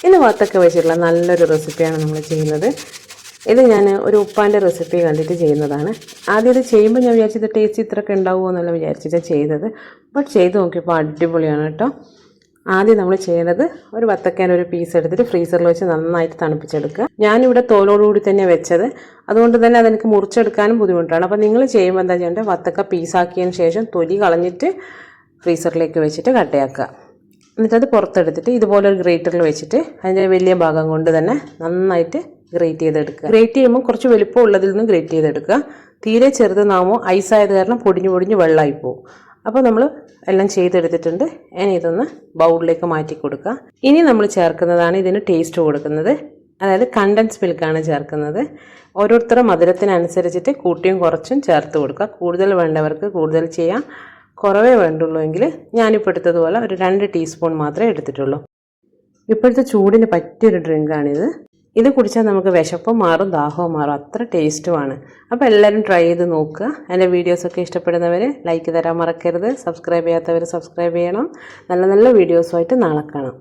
ഇന്ന് വത്തക്ക വെച്ചിട്ടുള്ള നല്ലൊരു റെസിപ്പിയാണ് നമ്മൾ ചെയ്യുന്നത്. ഇത് ഞാൻ ഒരു ഉപ്പാൻ്റെ റെസിപ്പി കണ്ടിട്ട് ചെയ്യുന്നതാണ്. ആദ്യം ഇത് ചെയ്യുമ്പോൾ ഞാൻ വിചാരിച്ചത് ടേസ്റ്റ് ഇത്രയൊക്കെ ഉണ്ടാവുമോ എന്നല്ല വിചാരിച്ചിട്ടാണ് ചെയ്തത്. ബട്ട് ചെയ്ത് നോക്കിയപ്പോൾ അടിപൊളിയാണ് കേട്ടോ. ആദ്യം നമ്മൾ ചെയ്യുന്നത് ഒരു വത്തക്കേൻ്റെ ഒരു പീസ് എടുത്തിട്ട് ഫ്രീസറിൽ വെച്ച് നന്നായിട്ട് തണുപ്പിച്ചെടുക്കുക. ഞാനിവിടെ തോലോടുകൂടി തന്നെ വെച്ചത്, അതുകൊണ്ട് തന്നെ അതെനിക്ക് മുറിച്ചെടുക്കാനും ബുദ്ധിമുട്ടാണ്. അപ്പോൾ നിങ്ങൾ ചെയ്യുമ്പോൾ എന്താ ചെയ്യേണ്ടത്, വത്തക്ക പീസാക്കിയതിന് ശേഷം തൊലി കളഞ്ഞിട്ട് ഫ്രീസറിലേക്ക് വെച്ചിട്ട് കട്ടയാക്കുക. എന്നിട്ടത് പുറത്തെടുത്തിട്ട് ഇതുപോലെ ഒരു ഗ്രേറ്ററിൽ വെച്ചിട്ട് അതിൻ്റെ വലിയ ഭാഗം കൊണ്ട് തന്നെ നന്നായിട്ട് ഗ്രേറ്റ് ചെയ്തെടുക്കുക. ഗ്രേറ്റ് ചെയ്യുമ്പോൾ കുറച്ച് വലിപ്പം ഉള്ളതിൽ നിന്ന് ഗ്രേറ്റ് ചെയ്തെടുക്കുക. തീരെ ചെറുതെന്നാകുമ്പോൾ ഐസായത് കാരണം പൊടിഞ്ഞ് വെള്ളമായി പോകും. അപ്പോൾ നമ്മൾ എല്ലാം ചെയ്തെടുത്തിട്ടുണ്ട്. ഇനി ഇതൊന്ന് ബൗളിലേക്ക് മാറ്റി കൊടുക്കുക. ഇനി നമ്മൾ ചേർക്കുന്നതാണ് ഇതിന് ടേസ്റ്റ് കൊടുക്കുന്നത്. അതായത് കണ്ടൻസ് മിൽക്കാണ് ചേർക്കുന്നത്. ഓരോരുത്തരുടെ മധുരത്തിനനുസരിച്ചിട്ട് കൂട്ടിയും കുറച്ചും ചേർത്ത് കൊടുക്കുക. കൂടുതൽ വേണ്ടവർക്ക് കൂടുതൽ ചെയ്യാം, കുറവേ വേണ്ടുള്ളൂ എങ്കിൽ ഞാനിപ്പോൾ എടുത്തതുപോലെ ഒരു 2 ടീസ്പൂൺ മാത്രമേ എടുത്തിട്ടുള്ളൂ. ഇപ്പോഴത്തെ ചൂടിന് പറ്റിയൊരു ഡ്രിങ്കാണിത്. ഇത് കുടിച്ചാൽ നമുക്ക് വിശപ്പും മാറും, ദാഹവും മാറും, അത്ര ടേസ്റ്റുമാണ്. അപ്പോൾ എല്ലാവരും ട്രൈ ചെയ്ത് നോക്കുക. എൻ്റെ വീഡിയോസൊക്കെ ഇഷ്ടപ്പെടുന്നവർ ലൈക്ക് തരാൻ മറക്കരുത്. സബ്സ്ക്രൈബ് ചെയ്യാത്തവർ സബ്സ്ക്രൈബ് ചെയ്യണം. നല്ല നല്ല വീഡിയോസുമായിട്ട് നാളെ കാണാം.